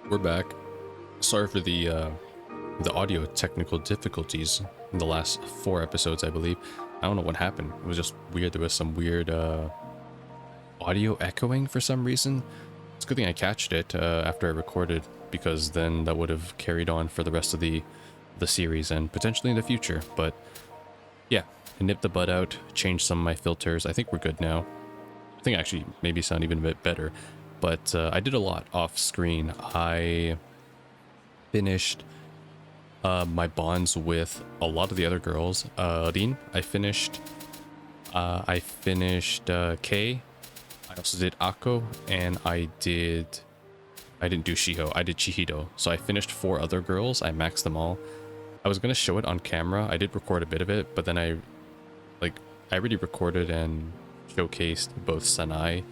We're back. Sorry for the audio technical difficulties in the last 4 episodes, I believe. I don't know what happened. It was just weird. There was some weird audio echoing for some reason. It's a good thing I catched it after I recorded, because then that would have carried on for the rest of the series and potentially in the future. But yeah, I nipped the bud out, changed some of my filters. I think we're good now. I think actually maybe sound even a bit better. But I did a lot off screen. I finished my bonds with a lot of the other girls. Rin, I finished Kei. I also did Ako, and I didn't do Shiho. I did Chihito. So I finished 4 other girls. I maxed them all. I was gonna show it on camera. I did record a bit of it, but then I already recorded and showcased both Sanai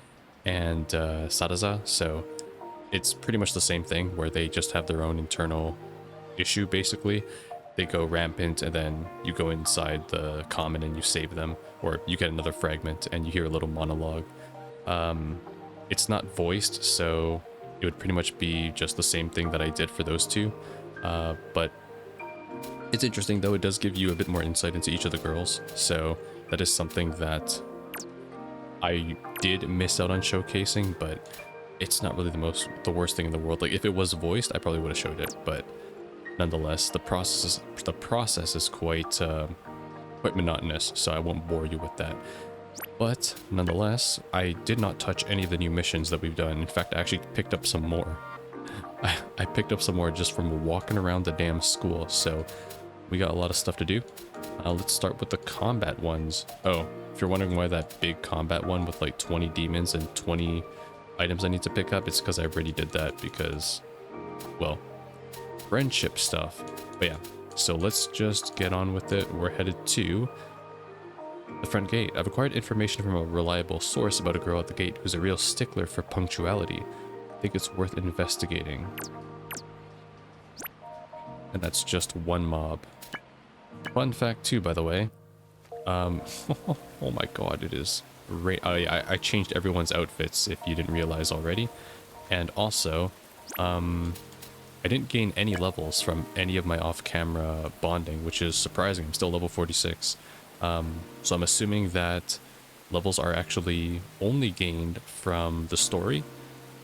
and Sadaza, so it's pretty much the same thing, where they just have their own internal issue. Basically, they go rampant, and then you go inside the common and you save them, or you get another fragment and you hear a little monologue. It's not voiced, so it would pretty much be just the same thing that I did for those two, but it's interesting though. It does give you a bit more insight into each of the girls, so that is something that I did miss out on showcasing, but it's not really the worst thing in the world. Like, if it was voiced, I probably would have showed it, but nonetheless, the process is quite monotonous, so I won't bore you with that. But nonetheless, I did not touch any of the new missions that we've done. In fact, I actually picked up some more. I picked up some more just from walking around the damn school, so we got a lot of stuff to do. Let's start with the combat ones. Oh, if you're wondering why that big combat one with like 20 demons and 20 items I need to pick up, it's because I already did that because, well, friendship stuff. But yeah, so let's just get on with it. We're headed to the front gate. I've acquired information from a reliable source about a girl at the gate who's a real stickler for punctuality. I think it's worth investigating. And that's just one mob. Fun fact too, by the way. Oh my god, it is I changed everyone's outfits, if you didn't realize already. And also, I didn't gain any levels from any of my off-camera bonding, which is surprising. I'm still level 46. So I'm assuming that levels are actually only gained from the story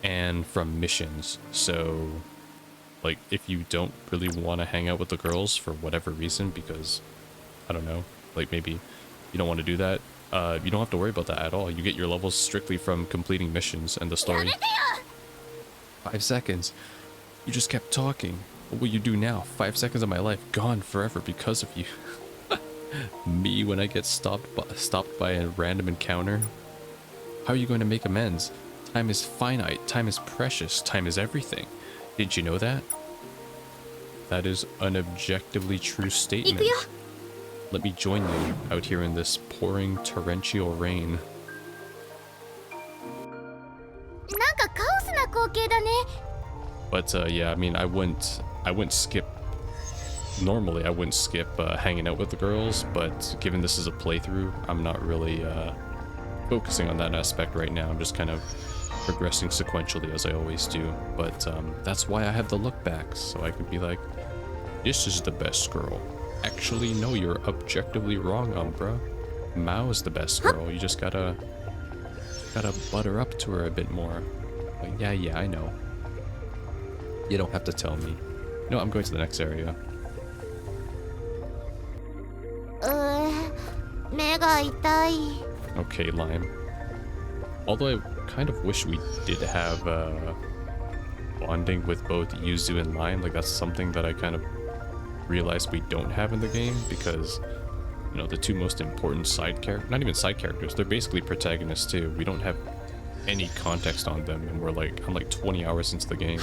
and from missions. So, like, if you don't really want to hang out with the girls for whatever reason, because, I don't know, like maybe you don't want to do that, you don't have to worry about that at all. You get your levels strictly from completing missions and the story. 5 seconds. You just kept talking. What will you do now? 5 seconds of my life gone forever because of you. Me when I get stopped by a random encounter. How are you going to make amends? Time is finite. Time is precious. Time is everything. Didn't you know that? That is an objectively true statement. Let me join you out here in this pouring torrential rain. But yeah, I mean, I wouldn't skip. Normally, I wouldn't skip hanging out with the girls, but given this is a playthrough, I'm not really focusing on that aspect right now. I'm just kind of progressing sequentially as I always do. But that's why I have the look backs, so I could be like, this is the best girl. Actually, no, you're objectively wrong, Umbra. Mao is the best girl. You just gotta butter up to her a bit more. Like, yeah, I know. You don't have to tell me. No, I'm going to the next area. Okay, Lime. Although I kind of wish we did have bonding with both Yuzu and Lime. Like, that's something that I kind of realized we don't have in the game, because, you know, the two most important side characters, not even side characters, they're basically protagonists too. We don't have any context on them, and I'm like 20 hours into the game.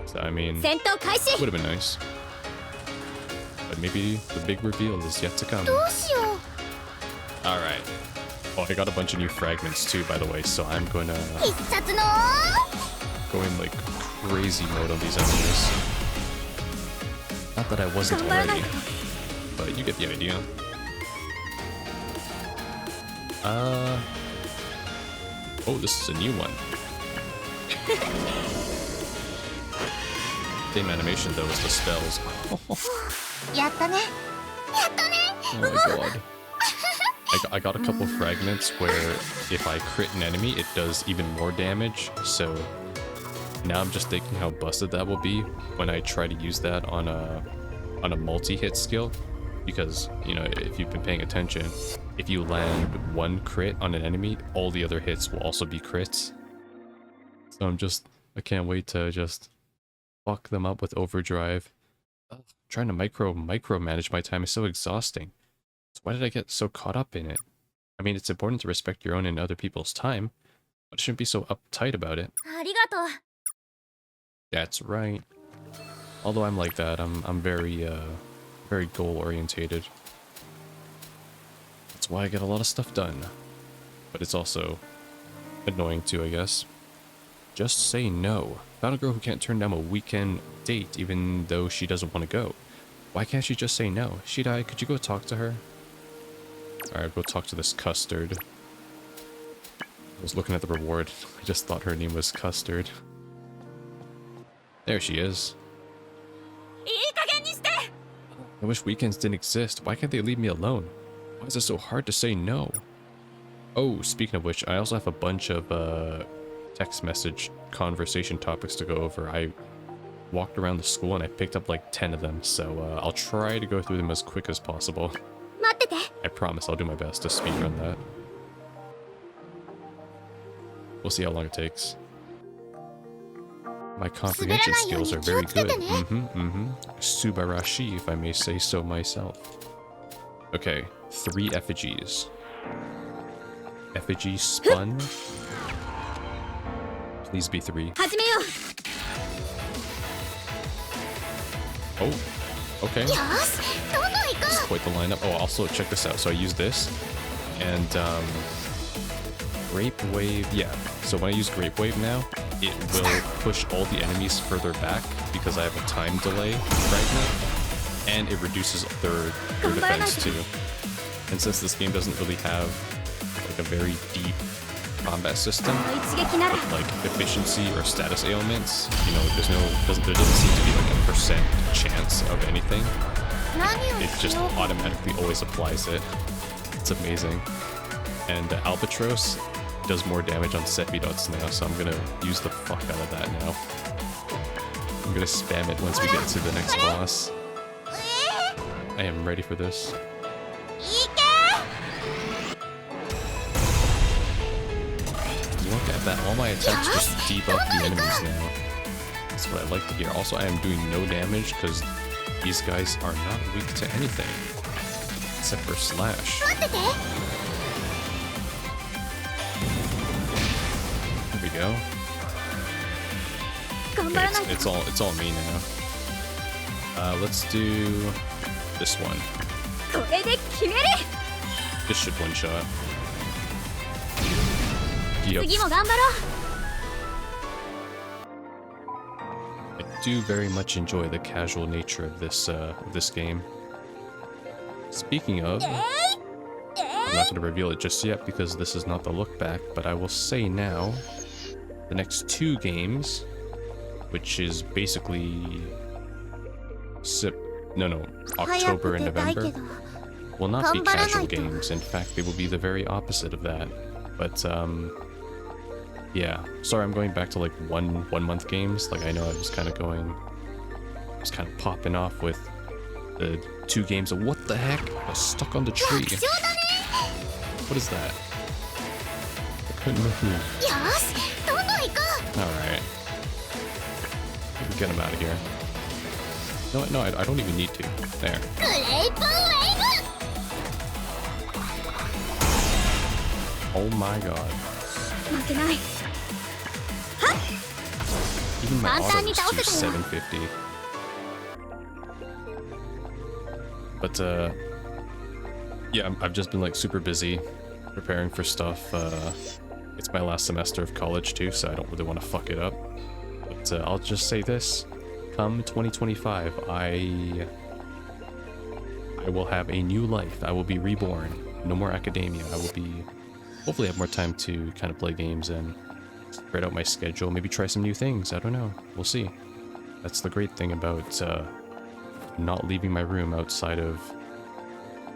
So, I mean, would have been nice. But maybe the big reveal is yet to come. Alright. Oh, I got a bunch of new fragments too, by the way, so I'm gonna go in like crazy mode on these enemies. Not that I wasn't already, but you get the idea. Oh, this is a new one. Same animation though as the spells. やったね。やったね。 Oh my god. I got a couple fragments where if I crit an enemy, it does even more damage. So now I'm just thinking how busted that will be when I try to use that on a multi-hit skill. Because, you know, if you've been paying attention, if you land one crit on an enemy, all the other hits will also be crits. So I can't wait to just fuck them up with overdrive. Ugh, trying to micromanage my time is so exhausting. So why did I get so caught up in it? I mean, it's important to respect your own and other people's time, but shouldn't be so uptight about it. ありがとう。 That's right. Although I'm like that, I'm very goal orientated. That's why I get a lot of stuff done. But it's also annoying too, I guess. Just say no. Found a girl who can't turn down a weekend date even though she doesn't want to go. Why can't she just say no? Shidai, could you go talk to her? Alright, go talk to this Custard. I was looking at the reward. I just thought her name was Custard. There she is. いい加減にして。 I wish weekends didn't exist. Why can't they leave me alone? Why is it so hard to say no? Oh, speaking of which, I also have a bunch of text message conversation topics to go over. I walked around the school and I picked up like 10 of them, so I'll try to go through them as quick as possible. 待ってて。 I promise I'll do my best to speedrun that. We'll see how long it takes. My comprehension skills are very good. Subarashi, if I may say so myself. Okay, 3 effigies. Effigy spun. Please be 3. 始めよう。 Oh, okay. よし、どんどん行こ That's quite the lineup. Oh, also check this out. So I use this and Grape Wave. Yeah. So when I use Grape Wave now, it will push all the enemies further back because I have a time delay fragment, and it reduces their defense too. And since this game doesn't really have like a very deep combat system with like efficiency or status ailments, you know, there doesn't seem to be like a percent chance of anything. う。何を It し just よう。 automatically always applies it. It's amazing. And Albatross does more damage on Sephiroths now, so I'm gonna use the fuck out of that now. I'm gonna spam it once we get to the next boss. I am ready for this. 行け。 Look at that, all my attacks just debuff the enemies now. That's what I like to hear. Also, I am doing no damage because these guys are not weak to anything. Except for Slash. 待ってて。 There we go. 頑張らないと。 It's all me now. Let's do this one. これで決める。 This should one shot. Yep. 次も頑張ろう。 I do very much enjoy the casual nature of this game. Speaking of, I'm not going to reveal it just yet because this is not the look back, but I will say now, the next 2 games, which is basically October and November, will not be casual games. In fact, they will be the very opposite of that. But yeah, sorry, I'm going back to like one month games. Like I know I was kind of popping off with the 2 games of what the heck? I was stuck on the tree. What is that? I couldn't move. よし、どんどん行こ Alright. Get him out of here. No, I don't even need to. There. う。グレープウェイブ。 Oh my god. 負けない。 Even my auto簡単に is 倒せたよ。 750. But yeah, I've just been like super busy preparing for stuff. It's my last semester of college too, so I don't really want to fuck it up. But I'll just say this: come 2025, I will have a new life. I will be reborn. No more academia. I will be hopefully have more time to kind of play games and spread out my schedule, maybe try some new things. I don't know. We'll see. That's the great thing about not leaving my room outside of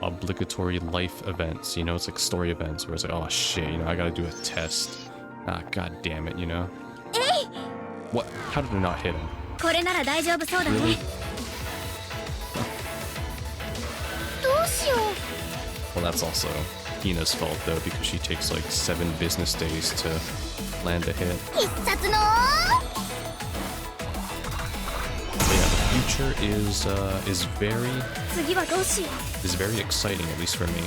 obligatory life events. You know, it's like story events where it's like, oh shit, you know, I gotta do a test. Ah, god damn it, you know? What? How did I not hit him? Really? Well, that's also Hina's fault though, because she takes like 7 business days to land a hit. But yeah, the future is very exciting, at least for me.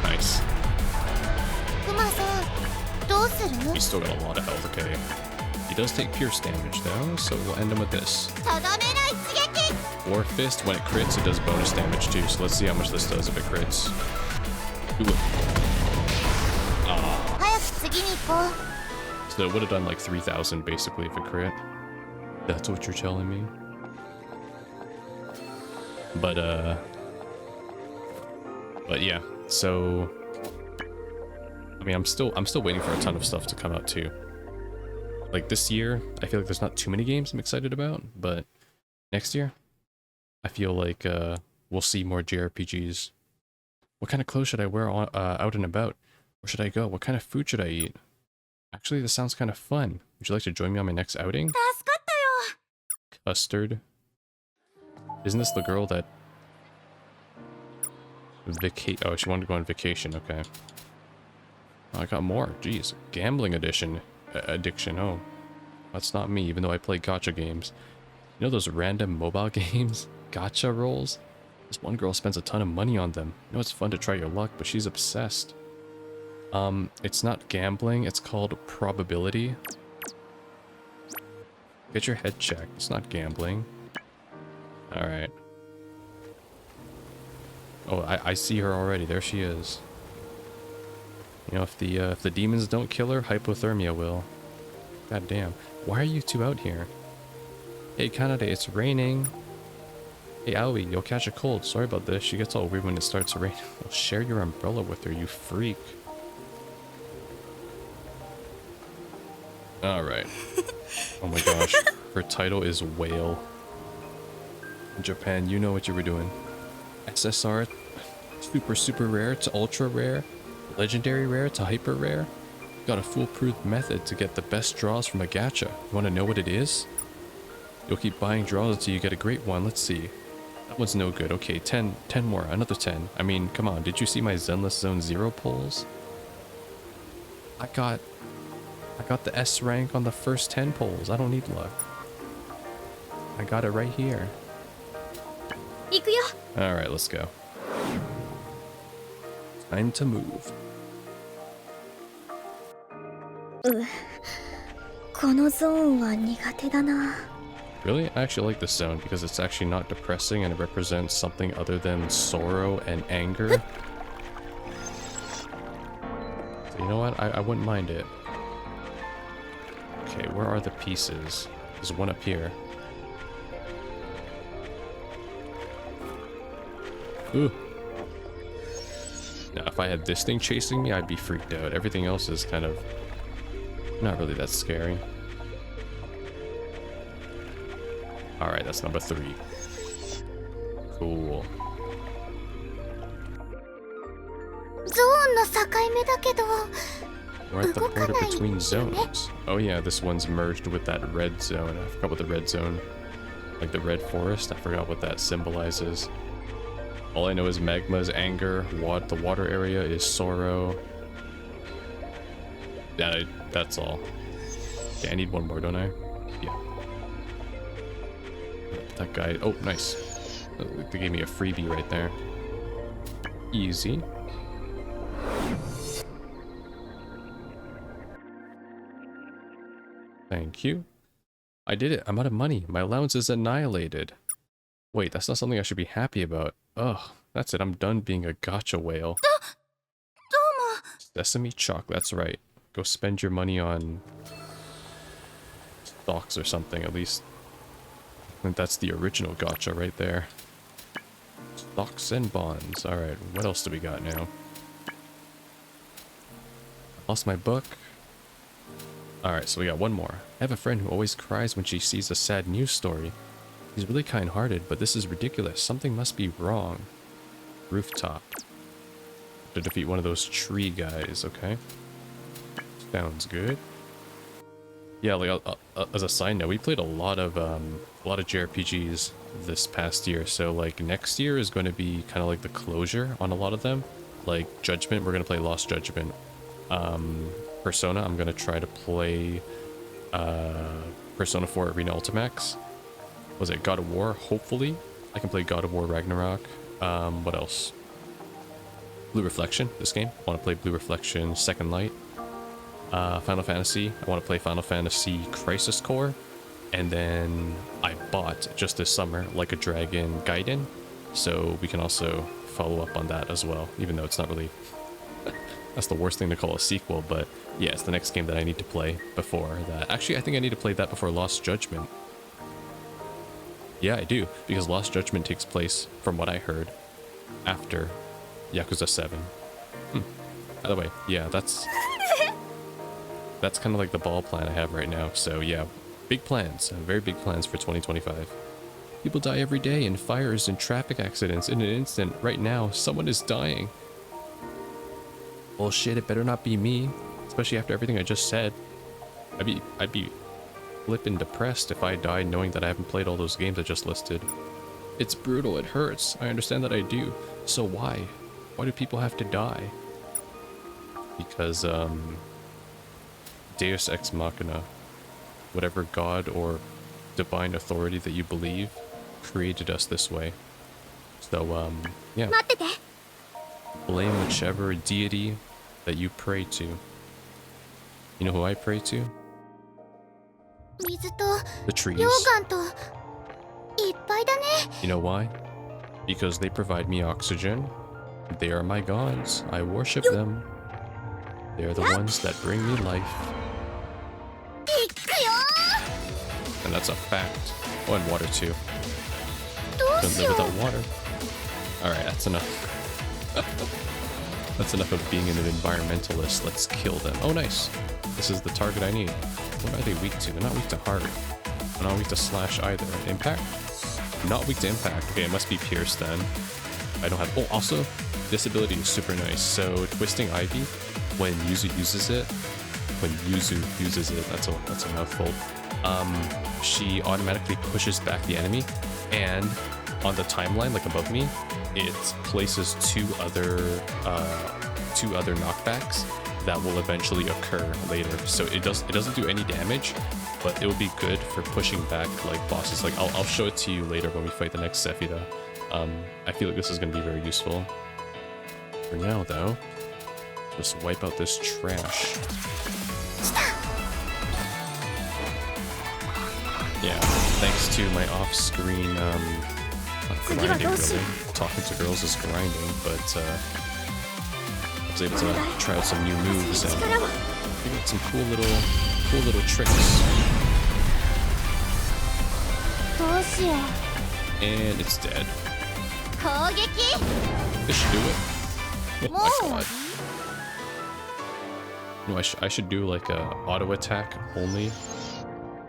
Nice. He's still got a lot of health, okay. He does take pierce damage though, so we'll end him with this. War Fist, when it crits, it does bonus damage too, so let's see how much this does if it crits. Ooh. Ah. So it would have done like 3,000 basically if it crit. That's what you're telling me? But yeah, so I mean, I'm still waiting for a ton of stuff to come out too. Like this year, I feel like there's not too many games I'm excited about, but next year, I feel like we'll see more JRPGs. What kind of clothes should I wear out and about? Where should I go? What kind of food should I eat? Actually, this sounds kind of fun. Would you like to join me on my next outing? Custard. Isn't this the girl that... Oh, she wanted to go on vacation. Okay. Oh, I got more. Jeez. Gambling addiction. Oh. That's not me, even though I play gacha games. You know those random mobile games? Gacha rolls? This one girl spends a ton of money on them. I know it's fun to try your luck, but she's obsessed. It's not gambling. It's called probability. Get your head checked. It's not gambling. Alright. Oh, I see her already. There she is. You know, if the demons don't kill her, hypothermia will. God damn. Why are you two out here? Hey, Kanade, it's raining. Hey, Aoi, you'll catch a cold. Sorry about this. She gets all weird when it starts to rain. Well, share your umbrella with her, you freak. Alright. Oh my gosh. Her title is Whale. In Japan, you know what you were doing. SSR, super rare to ultra rare, legendary rare to hyper rare. Got a foolproof method to get the best draws from a gacha. You want to know what it is? You'll keep buying draws until you get a great one. Let's see. That one's no good. Okay, 10 more. Another 10. I mean, come on. Did you see my Zenless Zone 0 pulls? I got the S rank on the first 10 pulls. I don't need luck. I got it right here. Alright, let's go. Time to move. Really? I actually like this zone because it's actually not depressing and it represents something other than sorrow and anger. So you know what? I wouldn't mind it. Okay, where are the pieces? There's one up here. Ooh. Now, if I had this thing chasing me, I'd be freaked out. Everything else is kind of not really that scary. Alright, that's number 3. Cool. We're at the border between zones. Oh yeah, this one's merged with that red zone. I forgot what the red zone... Like the red forest? I forgot what that symbolizes. All I know is magma is anger, the water area is sorrow. Yeah, that's all. Okay, I need one more, don't I? Yeah. That guy... Oh, nice. They gave me a freebie right there. Easy. Thank you. I did it. I'm out of money. My allowance is annihilated. Wait, that's not something I should be happy about. Ugh, that's it. I'm done being a gacha whale. Sesame chalk, that's right. Go spend your money on stocks or something, at least. I think that's the original gacha right there. Stocks and bonds. Alright, what else do we got now? Lost my book. Alright, so we got one more. I have a friend who always cries when she sees a sad news story. He's really kind-hearted, but this is ridiculous. Something must be wrong. Rooftop. To defeat one of those tree guys, okay? Sounds good. Yeah, like as a side note, we played a lot of JRPGs this past year. So like next year is going to be kind of like the closure on a lot of them. Like Judgment, we're going to play Lost Judgment. Persona, I'm going to try to play Persona 4 Arena Ultimax. Was it God of War? Hopefully I can play God of War Ragnarok. What else? Blue Reflection, this game. I want to play Blue Reflection Second Light. Final Fantasy. I want to play Final Fantasy Crisis Core. And then I bought, just this summer, Like a Dragon Gaiden. So we can also follow up on that as well, even though it's not really... That's the worst thing to call a sequel, but yeah, it's the next game that I need to play before that. Actually, I think I need to play that before Lost Judgment. Yeah, I do, because Lost Judgment takes place, from what I heard, after Yakuza 7. By the way, yeah, that's kind of like the ball plan I have right now. So yeah, big plans, very big plans for 2025. People die every day in fires and traffic accidents in an instant. Right now, someone is dying. Well, shit, it better not be me, especially after everything I just said. I'd be flippin' depressed if I died knowing that I haven't played all those games I just listed. It's brutal, it hurts. I understand that I do. So why? Why do people have to die? Because, Deus Ex Machina, whatever god or divine authority that you believe, created us this way. So, yeah. Blame whichever deity that you pray to. You know who I pray to? The trees. You know why? Because they provide me oxygen. They are my gods. I worship them. They are the ones that bring me life. And that's a fact. Oh, and water too. Couldn't live without water. Alright, that's enough. That's enough of being an environmentalist. Let's kill them. Oh, nice. This is the target I need. What are they weak to? They're not weak to heart. They're not weak to slash either. Impact? Not weak to impact. Okay, it must be pierce then. I don't have... Oh, also, this ability is super nice. So, Twisting Ivy, when Yuzu uses it... that's a mouthful. She automatically pushes back the enemy, and on the timeline, like above me, it places two other knockbacks that will eventually occur later. So it doesn't do any damage, but it will be good for pushing back like bosses. Like I'll show it to you later when we fight the next Sephiroth. I feel like this is going to be very useful. For now, though, just wipe out this trash. Yeah, thanks to my off-screen, not grinding really. Talking to girls is grinding, but I was able to try out some new moves and figure out some cool little tricks. And it's dead. This should do it. Oh my god. No, I should do like a auto attack only,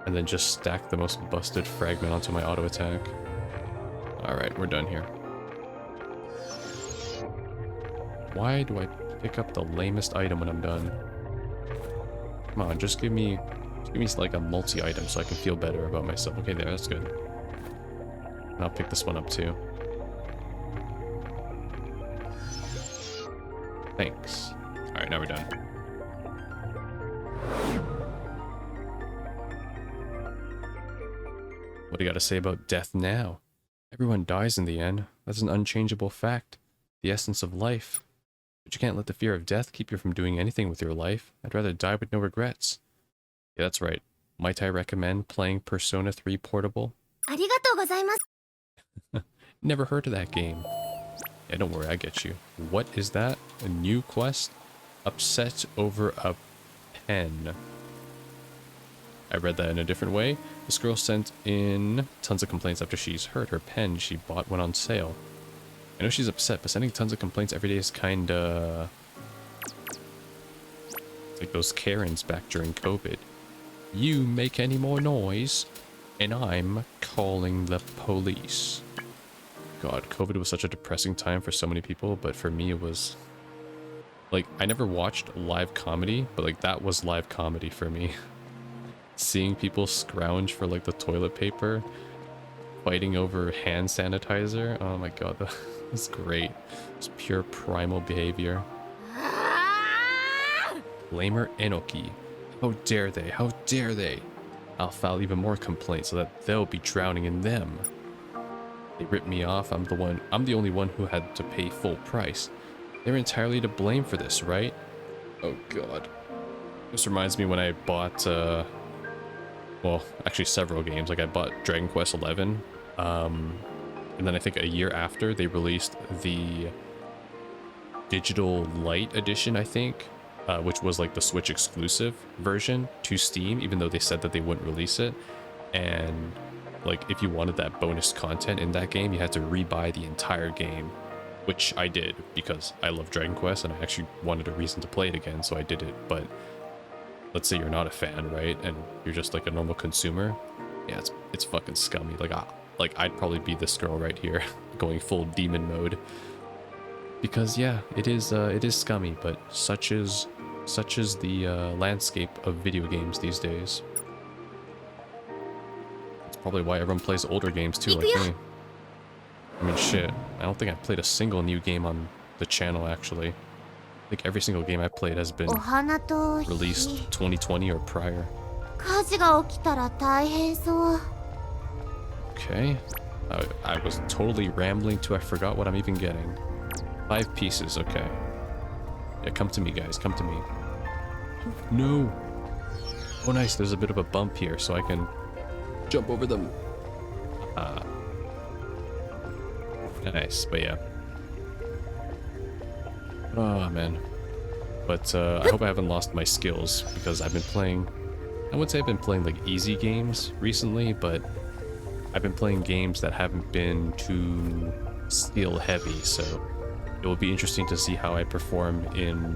and then just stack the most busted fragment onto my auto attack. Alright, we're done here. Why do I pick up the lamest item when I'm done? Come on, just give me like a multi-item so I can feel better about myself. Okay, there, that's good. And I'll pick this one up too. Thanks. Alright, now we're done. What do you got to say about death now? Everyone dies in the end. That's an unchangeable fact. The essence of life. But you can't let the fear of death keep you from doing anything with your life. I'd rather die with no regrets. Yeah, that's right. Might I recommend playing Persona 3 Portable? Never heard of that game. Yeah, don't worry, I get you. What is that? A new quest? Upset over a pen. I read that in a different way. This girl sent in tons of complaints after she's heard her pen she bought went on sale. I know she's upset, but sending tons of complaints every day is kinda... It's like those Karens back during COVID. You make any more noise, and I'm calling the police. God, COVID was such a depressing time for so many people, but for me it was... Like, I never watched live comedy, but like that was live comedy for me. Seeing people scrounge for like the toilet paper, fighting over hand sanitizer. Oh my god, that was great. It's pure primal behavior. Lamer Enoki. How dare they? How dare they? I'll file even more complaints so that they'll be drowning in them. They ripped me off. I'm the only one who had to pay full price. They're entirely to blame for this, right? Oh god. This reminds me when I bought well, actually several games. Like I bought Dragon Quest XI, and then I think a year after they released the Digital Light Edition, I think, which was like the Switch exclusive version to Steam, even though they said that they wouldn't release it. And like if you wanted that bonus content in that game, you had to rebuy the entire game, which I did because I love Dragon Quest and I actually wanted a reason to play it again, so I did it. But let's say you're not a fan, right? And you're just like a normal consumer. Yeah, it's fucking scummy. Like I'd probably be this girl right here, going full demon mode. Because yeah, it is scummy, but such is the landscape of video games these days. That's probably why everyone plays older games too, like me. I mean, shit. I don't think I've played a single new game on the channel, actually. I think every single game I played has been released 2020 or prior. Okay. I was totally rambling to I forgot what I'm even getting. 5 pieces, okay. Yeah, come to me, guys. Come to me. No! Oh, nice. There's a bit of a bump here, so I can jump over them. Nice, but yeah. Oh, man. But I hope I haven't lost my skills, because I've been playing... I wouldn't say I've been playing, like, easy games recently, but I've been playing games that haven't been too skill-heavy, so it will be interesting to see how I perform in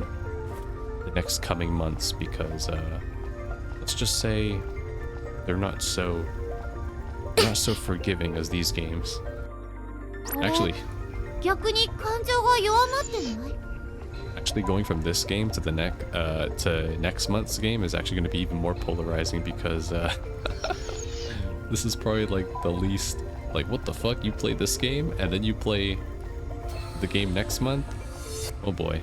the next coming months, because, let's just say they're not so forgiving as these games. Actually, going from this game to the next month's game is actually going to be even more polarizing, because this is probably like the least, like, what the fuck, you play this game and then you play the game next month? Oh boy.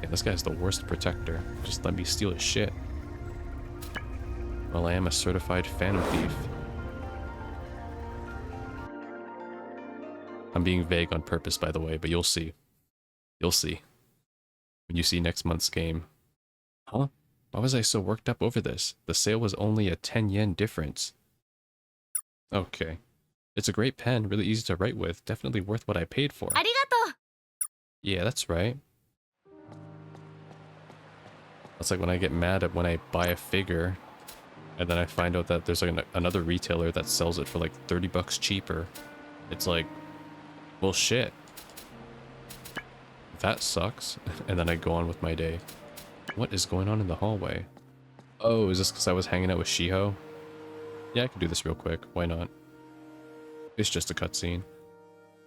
Yeah, this guy's the worst protector. Just let me steal his shit. Well, I am a certified phantom thief. I'm being vague on purpose, by the way, but you'll see. You'll see. When you see next month's game. Huh? Why was I so worked up over this? The sale was only a 10 yen difference. Okay. It's a great pen, really easy to write with, definitely worth what I paid for. Arigato! Yeah, that's right. That's like when I get mad at when I buy a figure, and then I find out that there's like another retailer that sells it for like 30 bucks cheaper. It's like, well, shit. That sucks. And then I go on with my day. What is going on in the hallway? Oh, is this because I was hanging out with Shiho? Yeah, I can do this real quick. Why not? It's just a cutscene.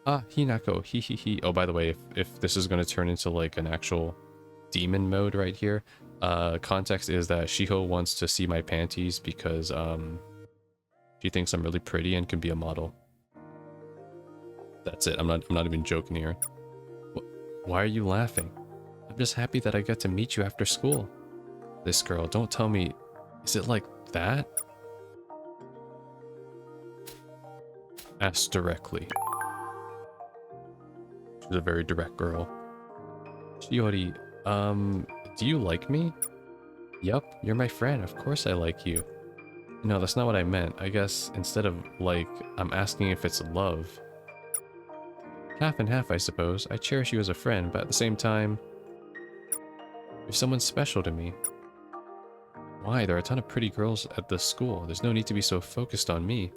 Ah, Hinako, he. Oh, by the way, if this is going to turn into like an actual demon mode right here, context is that Shiho wants to see my panties because she thinks I'm really pretty and can be a model. That's it. I'm not even joking here. Why are you laughing? I'm just happy that I get to meet you after school. This girl, don't tell me. Is it like that? Ask directly. She's a very direct girl. Shiori, do you like me? Yup, you're my friend. Of course I like you. No, that's not what I meant. I guess instead of like, I'm asking if it's love. Half and half, I suppose. I cherish you as a friend, but at the same time, you're someone special to me. Why? There are a ton of pretty girls at this school. There's no need to be so focused on me.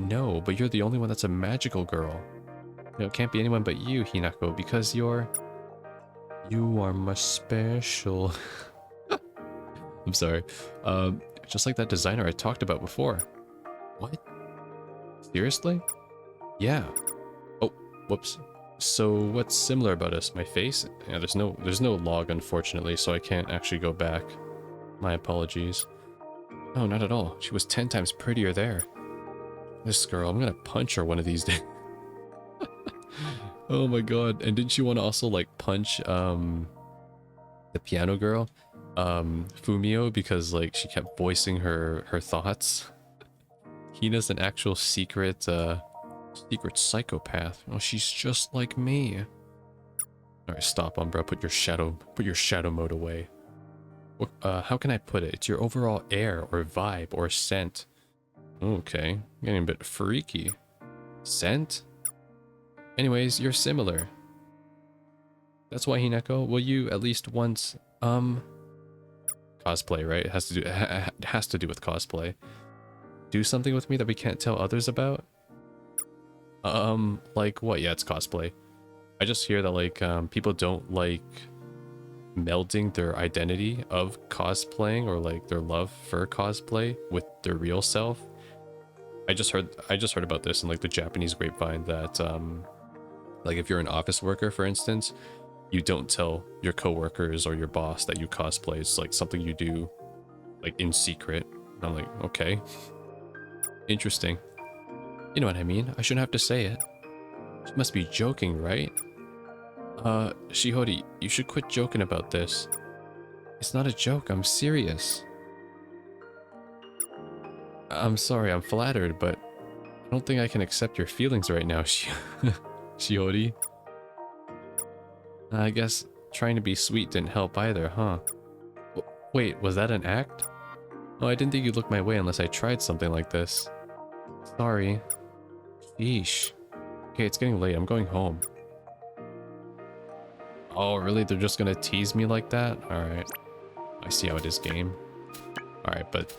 No, but you're the only one that's a magical girl. You know, it can't be anyone but you, Hinako, because you are my special. I'm sorry. Just like that designer I talked about before. What? Seriously? Yeah. Oh, whoops. So what's similar about us? My face? Yeah, there's no log, unfortunately, so I can't actually go back. My apologies. Oh, not at all. She was 10 times prettier there. This girl, I'm gonna punch her one of these days. Oh my god. And didn't you want to also like punch the piano girl, Fumio, because like she kept voicing her thoughts? Hina's an actual secret psychopath. Oh, she's just like me. Alright, stop, Umbra. Put your shadow mode away. How can I put it? It's your overall air or vibe or scent. Okay, getting a bit freaky. Scent? Anyways, you're similar. That's why, Hinako, will you at least once, cosplay, right? It has to do with cosplay. Do something with me that we can't tell others about? Like what? Yeah, it's cosplay. I just hear that, like, people don't like melding their identity of cosplaying or, like, their love for cosplay with their real self. I just heard about this in, like, the Japanese grapevine that, like, if you're an office worker, for instance, you don't tell your coworkers or your boss that you cosplay. It's, like, something you do, like, in secret. And I'm like, okay. Interesting. You know what I mean? I shouldn't have to say it. She must be joking, right? Shihori, you should quit joking about this. It's not a joke, I'm serious. I'm sorry, I'm flattered, but I don't think I can accept your feelings right now, Shihori. I guess trying to be sweet didn't help either, huh? Wait, was that an act? Oh, I didn't think you'd look my way unless I tried something like this. Sorry. Sheesh. Okay, it's getting late, I'm going home. Oh, really? They're just gonna tease me like that? Alright. I see how it is, game. Alright, but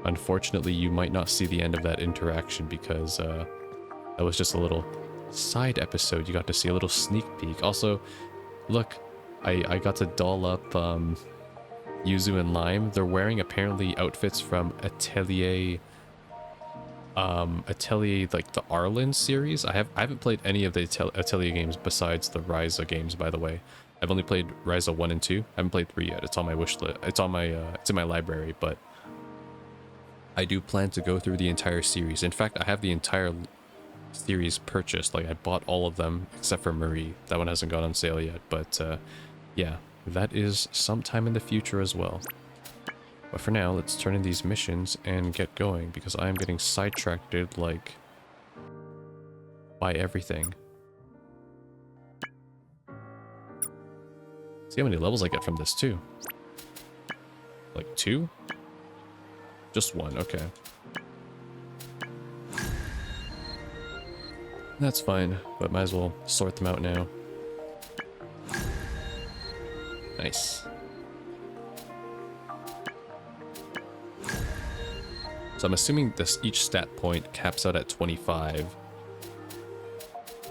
unfortunately you might not see the end of that interaction because that was just a little side episode. You got to see a little sneak peek. Also, look, I got to doll up Yuzu and Lime. They're wearing apparently outfits from Atelier like the Arlen series. I haven't played any of the Atelier games besides the Ryza games, by the way. I've only played Ryza 1 and 2. I haven't played 3 yet. It's on my wish list. It's on my it's in my library, but I do plan to go through the entire series. In fact, I have the entire series purchased. Like, I bought all of them except for Marie. That one hasn't gone on sale yet, but yeah, that is sometime in the future as well. But for now, let's turn in these missions and get going, because I am getting sidetracked, like, by everything. See how many levels I get from this, too. Like, 2? Just 1, okay. That's fine, but might as well sort them out now. Nice. So I'm assuming each stat point caps out at 25.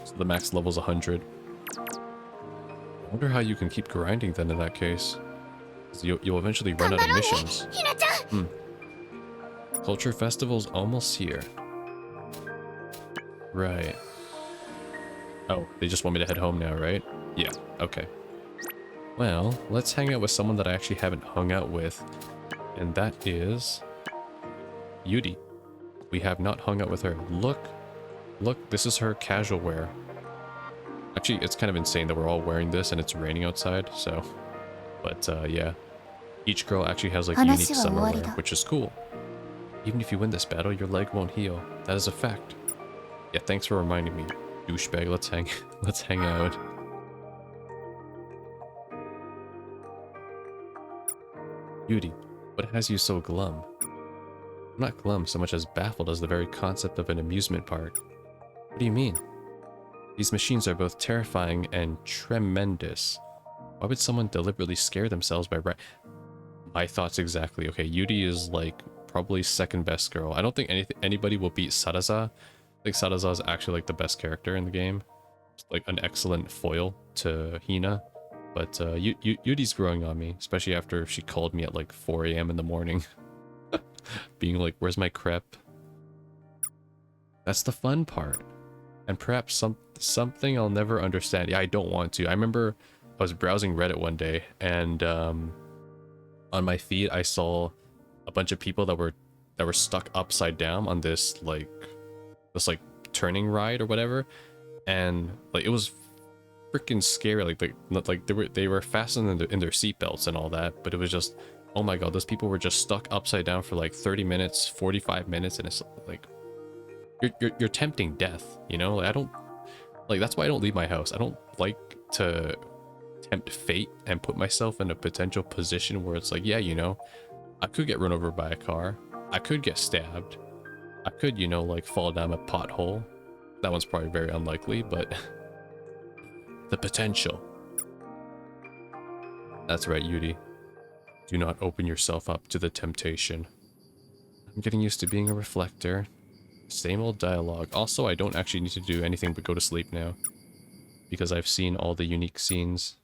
So the max level is 100. I wonder how you can keep grinding then in that case. You'll eventually run out of missions. Culture Festival's almost here. Right. Oh, they just want me to head home now, right? Yeah, okay. Well, let's hang out with someone that I actually haven't hung out with. And that is Yuri. We have not hung out with her. Look, this is her casual wear. Actually, it's kind of insane that we're all wearing this and it's raining outside, so. But yeah, each girl actually has like unique summer wear, which is cool. Even if you win this battle, your leg won't heal. That is a fact. Yeah, thanks for reminding me, douchebag. Let's hang out. Yuri, what has you so glum? I'm not glum so much as baffled as the very concept of an amusement park. What do you mean? These machines are both terrifying and tremendous. Why would someone deliberately scare themselves by My thoughts exactly. Okay, Yuri is like probably second best girl. I don't think anybody will beat Saraza. I think Saraza is actually like the best character in the game. It's like an excellent foil to Hina. But Yudi's growing on me, especially after she called me at like 4 a.m. in the morning. Being like, where's my crepe? That's the fun part. And perhaps something I'll never understand. Yeah, I don't want to. I remember I was browsing Reddit one day, and on my feed I saw a bunch of people that were stuck upside down on this turning ride or whatever, and like it was freaking scary. Like they were fastened in their seatbelts and all that, but it was just, oh my god, those people were just stuck upside down for like 30 minutes, 45 minutes, and it's like you're tempting death, you know? Like, I don't like, that's why I don't leave my house. I don't like to tempt fate and put myself in a potential position where it's like, yeah, you know, I could get run over by a car, I could get stabbed, I could, you know, like fall down a pothole. That one's probably very unlikely, but the potential. That's right, Yuri. Do not open yourself up to the temptation. I'm getting used to being a reflector. Same old dialogue. Also, I don't actually need to do anything but go to sleep now, because I've seen all the unique scenes.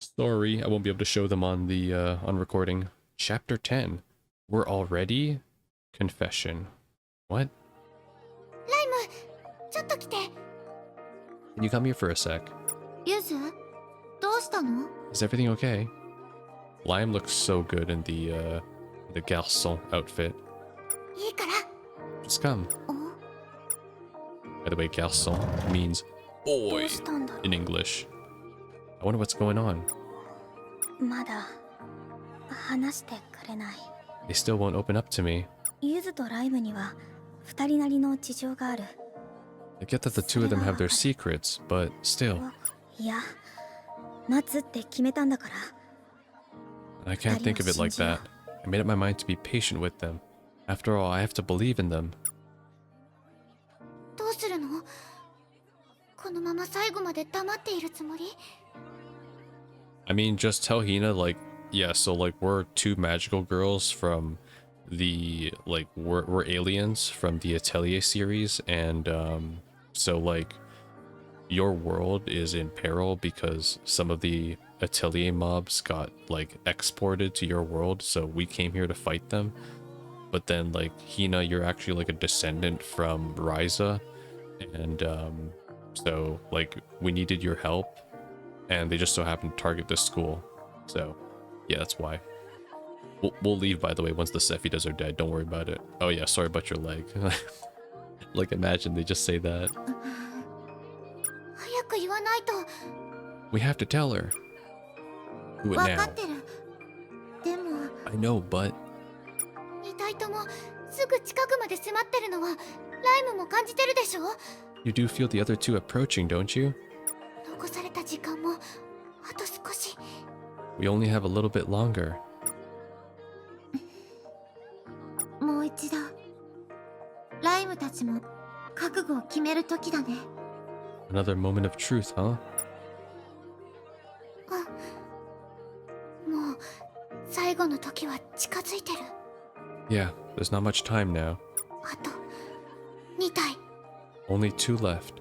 Sorry, I won't be able to show them on the on recording. Chapter 10. We're already? Confession. What? ライム、ちょっと来て。 Can you come here for a sec? ゆず、どうしたの？ Is everything okay? Lime looks so good in the garçon outfit. いいから。 Just come. お、 By the way, garçon means ど boy うしたんだろ in English. I wonder what's going on. う。まだ話してくれない。 They still won't open up to me. ゆずとライムには二人なりの事情がある。 I get that the two of them have their secrets, but still. いや、待つって決めたんだから。 I can't think of it like that. I made up my mind to be patient with them. After all, I have to believe in them. どうするの？このまま最後まで黙っているつもり？ I mean, just tell Hina, like, yeah, so, like, we're two magical girls from the, like, we're aliens from the Atelier series, and, so, like, your world is in peril because some of the Atelier mobs got, like, exported to your world, so we came here to fight them. But then, like, Hina, you're actually, like, a descendant from Ryza, and, so, like, we needed your help, and they just so happened to target this school. So, yeah, that's why. We'll leave, by the way, once the Sephidas are dead. Don't worry about it. Oh yeah, sorry about your leg. Like, imagine they just say that. 早く言わないと。 We have to tell her. Do it 分か now. ってる。でも、 I know, but 二体ともすぐ近くまで迫ってるのはライムも感じてるでしょ？ you do feel the other two approaching, don't you? 残された時間もあと少し。 We only have a little bit longer. もう一度ライムたちも覚悟を決める時だね。 Another moment of truth, huh? もう最後の時は近づいてる。 Yeah, there's not much time now. あと2体。 Only two left.